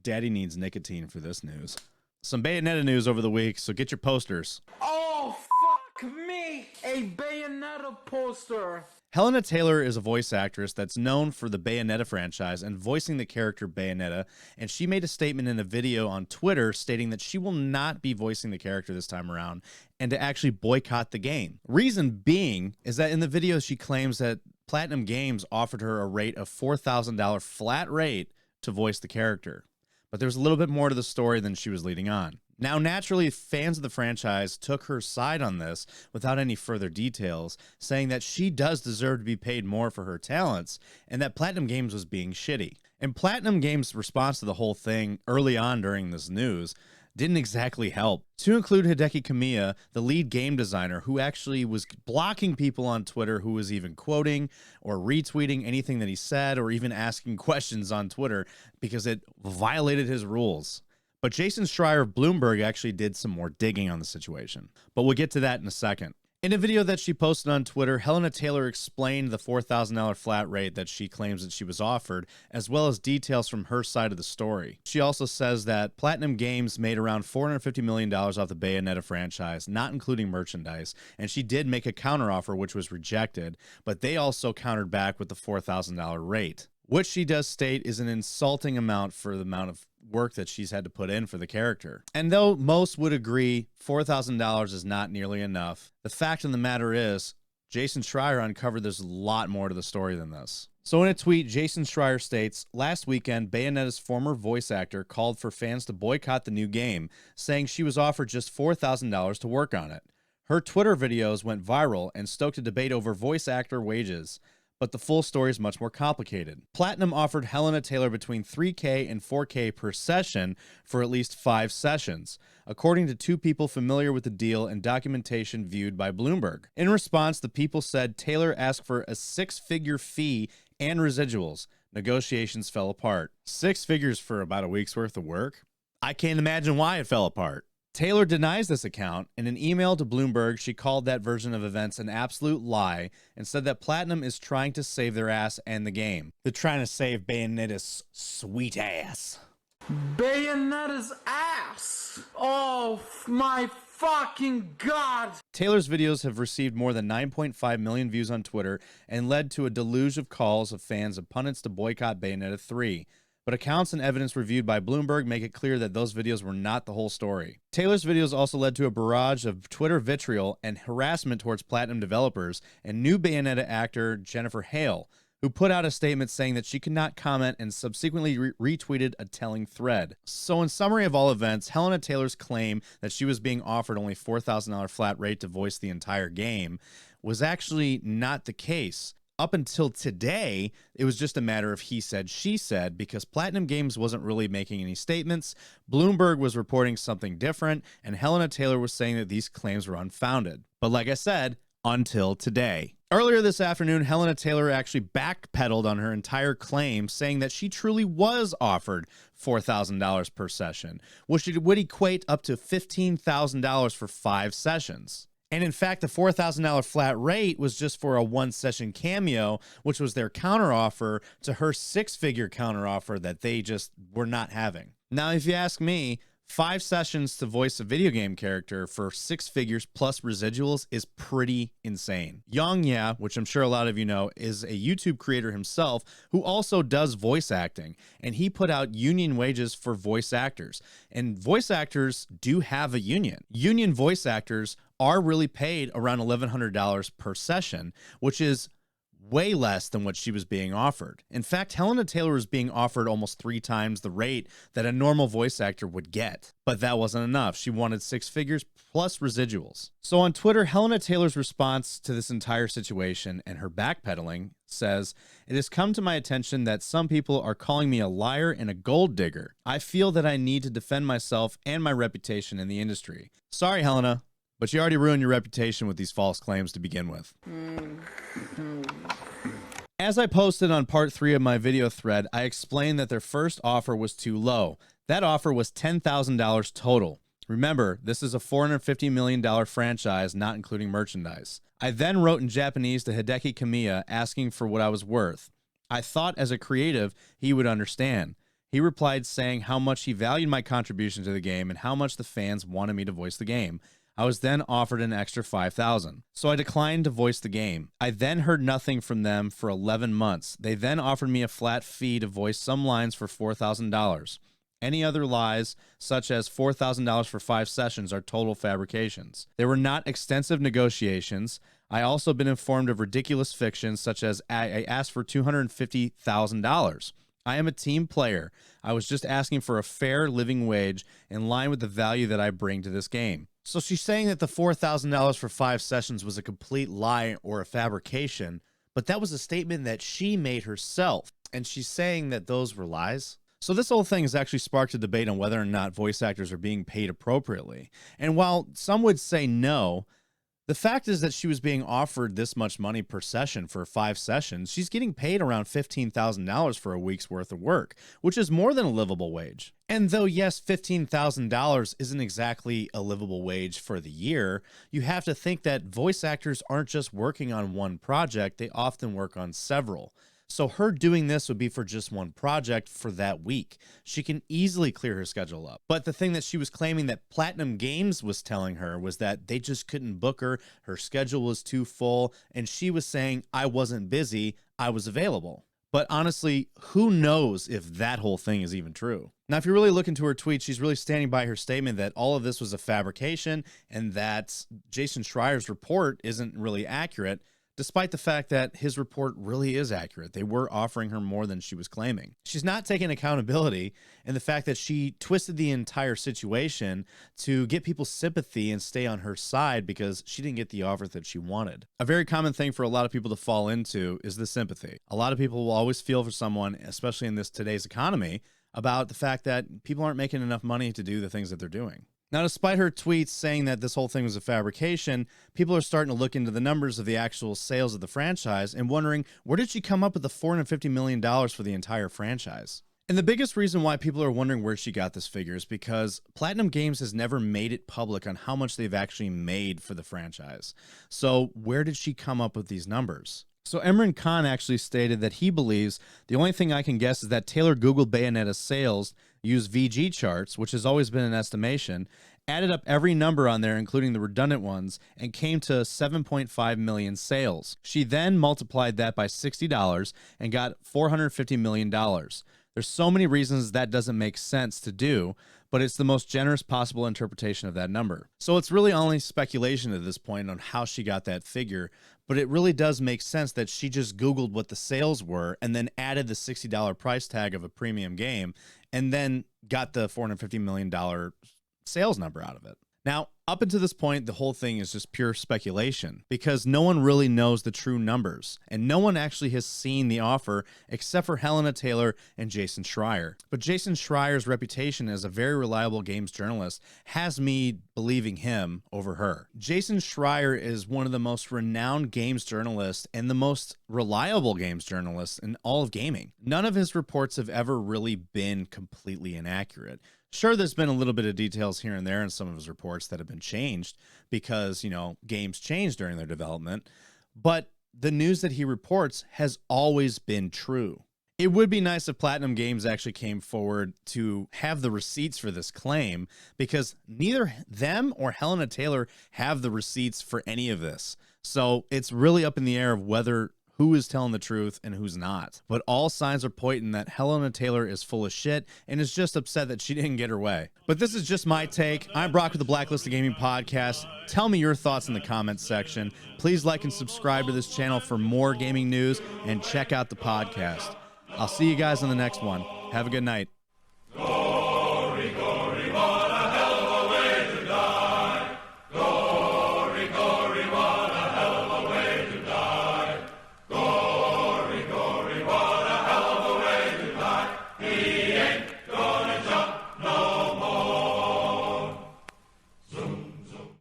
Daddy needs nicotine for this news. Some Bayonetta news over the week, so get your posters. Oh, fuck me! A Bayonetta poster! Hellena Taylor is a voice actress that's known for the Bayonetta franchise and voicing the character Bayonetta, and she made a statement in a video on Twitter stating that she will not be voicing the character this time around and to actually boycott the game. Reason being is that in the video she claims that Platinum Games offered her a rate of $4,000 flat rate to voice the character. But there's a little bit more to the story than she was leading on. Now, naturally, fans of the franchise took her side on this without any further details, saying that she does deserve to be paid more for her talents and that Platinum Games was being shitty. And Platinum Games' response to the whole thing early on during this news didn't exactly help. To include Hideki Kamiya, the lead game designer, who actually was blocking people on Twitter who was even quoting or retweeting anything that he said or even asking questions on Twitter because it violated his rules. But Jason Schreier of Bloomberg actually did some more digging on the situation. But we'll get to that in a second. In a video that she posted on Twitter, Hellena Taylor explained the $4,000 flat rate that she claims that she was offered, as well as details from her side of the story. She also says that Platinum Games made around $450 million off the Bayonetta franchise, not including merchandise, and she did make a counteroffer which was rejected, but they also countered back with the $4,000 rate, which she does state is an insulting amount for the amount of work that she's had to put in for the character. And though most would agree $4,000 is not nearly enough, the fact of the matter is Jason Schreier uncovered there's a lot more to the story than this. So in a tweet, Jason Schreier states, last weekend, Bayonetta's former voice actor called for fans to boycott the new game, saying she was offered just $4,000 to work on it. Her Twitter videos went viral and stoked a debate over voice actor wages. But the full story is much more complicated. Platinum offered Hellena Taylor between $3K and $4K per session for at least 5 sessions, according to 2 people familiar with the deal and documentation viewed by Bloomberg. In response, the people said Taylor asked for a 6-figure fee and residuals. Negotiations fell apart. 6 figures for about a week's worth of work? I can't imagine why it fell apart. Taylor denies this account. In an email to Bloomberg, she called that version of events an absolute lie and said that Platinum is trying to save their ass and the game. They're trying to save Bayonetta's sweet ass. Bayonetta's ass! Oh my fucking god! Taylor's videos have received more than 9.5 million views on Twitter and led to a deluge of calls of fans and pundits to boycott Bayonetta 3. But accounts and evidence reviewed by Bloomberg make it clear that those videos were not the whole story. Taylor's videos also led to a barrage of Twitter vitriol and harassment towards Platinum developers and new Bayonetta actor Jennifer Hale, who put out a statement saying that she could not comment and subsequently retweeted a telling thread. So in summary of all events, Hellena Taylor's claim that she was being offered only $4,000 flat rate to voice the entire game was actually not the case. Up until today, it was just a matter of he said, she said, because Platinum Games wasn't really making any statements, Bloomberg was reporting something different, and Hellena Taylor was saying that these claims were unfounded. But like I said, until today. Earlier this afternoon, Hellena Taylor actually backpedaled on her entire claim, saying that she truly was offered $4,000 per session, which would equate up to $15,000 for 5 sessions. And in fact, the $4,000 flat rate was just for a 1-session cameo, which was their counteroffer to her 6-figure counteroffer that they just were not having. Now, if you ask me, 5 sessions to voice a video game character for 6 figures plus residuals is pretty insane. Yang Ya, which I'm sure a lot of you know, is a YouTube creator himself who also does voice acting, and he put out union wages for voice actors. And voice actors do have a union. Union voice actors are really paid around $1,100 per session, which is way less than what she was being offered. In fact, Hellena Taylor was being offered almost 3 times the rate that a normal voice actor would get. But that wasn't enough. She wanted 6 figures plus residuals. So on Twitter, Hellena Taylor's response to this entire situation and her backpedaling says, "It has come to my attention that some people are calling me a liar and a gold digger. I feel that I need to defend myself and my reputation in the industry. Sorry, Hellena, but you already ruined your reputation with these false claims to begin with." As I posted on part 3 of my video thread, I explained that their first offer was too low. That offer was $10,000 total. Remember, this is a $450 million franchise, not including merchandise. I then wrote in Japanese to Hideki Kamiya asking for what I was worth. I thought as a creative, he would understand. He replied saying how much he valued my contribution to the game and how much the fans wanted me to voice the game. I was then offered an extra $5,000. So I declined to voice the game. I then heard nothing from them for 11 months. They then offered me a flat fee to voice some lines for $4,000. Any other lies, such as $4,000 for 5 sessions, are total fabrications. There were not extensive negotiations. I also been informed of ridiculous fictions, such as I asked for $250,000. I am a team player. I was just asking for a fair living wage in line with the value that I bring to this game. So she's saying that the $4,000 for 5 sessions was a complete lie or a fabrication, but that was a statement that she made herself, and she's saying that those were lies. So this whole thing has actually sparked a debate on whether or not voice actors are being paid appropriately. And while some would say no, the fact is that she was being offered this much money per session for 5 sessions. She's getting paid around $15,000 for a week's worth of work, which is more than a livable wage. And though, yes, $15,000 isn't exactly a livable wage for the year, you have to think that voice actors aren't just working on one project, they often work on several. So her doing this would be for just one project for that week. She can easily clear her schedule up. But the thing that she was claiming that Platinum Games was telling her was that they just couldn't book her. Her schedule was too full. And she was saying, I wasn't busy. I was available. But honestly, who knows if that whole thing is even true? Now, if you really look into her tweet, she's really standing by her statement that all of this was a fabrication and that Jason Schreier's report isn't really accurate, despite the fact that his report really is accurate. They were offering her more than she was claiming. She's not taking accountability in the fact that she twisted the entire situation to get people's sympathy and stay on her side because she didn't get the offer that she wanted. A very common thing for a lot of people to fall into is the sympathy. A lot of people will always feel for someone, especially in today's economy, about the fact that people aren't making enough money to do the things that they're doing. Now, despite her tweets saying that this whole thing was a fabrication, people are starting to look into the numbers of the actual sales of the franchise and wondering, where did she come up with the $450 million for the entire franchise? And the biggest reason why people are wondering where she got this figure is because Platinum Games has never made it public on how much they've actually made for the franchise. So where did she come up with these numbers? So Emran Khan actually stated that he believes the only thing I can guess is that Taylor Googled Bayonetta's sales, used VG charts, which has always been an estimation, added up every number on there, including the redundant ones, and came to 7.5 million sales. She then multiplied that by $60 and got $450 million. There's so many reasons that doesn't make sense to do, but it's the most generous possible interpretation of that number. So it's really only speculation at this point on how she got that figure, but it really does make sense that she just Googled what the sales were and then added the $60 price tag of a premium game and then got the $450 million sales number out of it. Now, up until this point, the whole thing is just pure speculation because no one really knows the true numbers and no one actually has seen the offer except for Hellena Taylor and Jason Schreier. But Jason Schreier's reputation as a very reliable games journalist has me believing him over her. Jason Schreier is one of the most renowned games journalists and the most reliable games journalists in all of gaming. None of his reports have ever really been completely inaccurate. Sure, there's been a little bit of details here and there in some of his reports that have been changed because, games change during their development, but the news that he reports has always been true. It would be nice if Platinum Games actually came forward to have the receipts for this claim because neither them or Hellena Taylor have the receipts for any of this. So it's really up in the air of who is telling the truth and who's not. But all signs are pointing that Hellena Taylor is full of shit and is just upset that she didn't get her way. But this is just my take. I'm Brock with the Blacklisted Gaming Podcast. Tell me your thoughts in the comments section. Please like and subscribe to this channel for more gaming news and check out the podcast. I'll see you guys on the next one. Have a good night.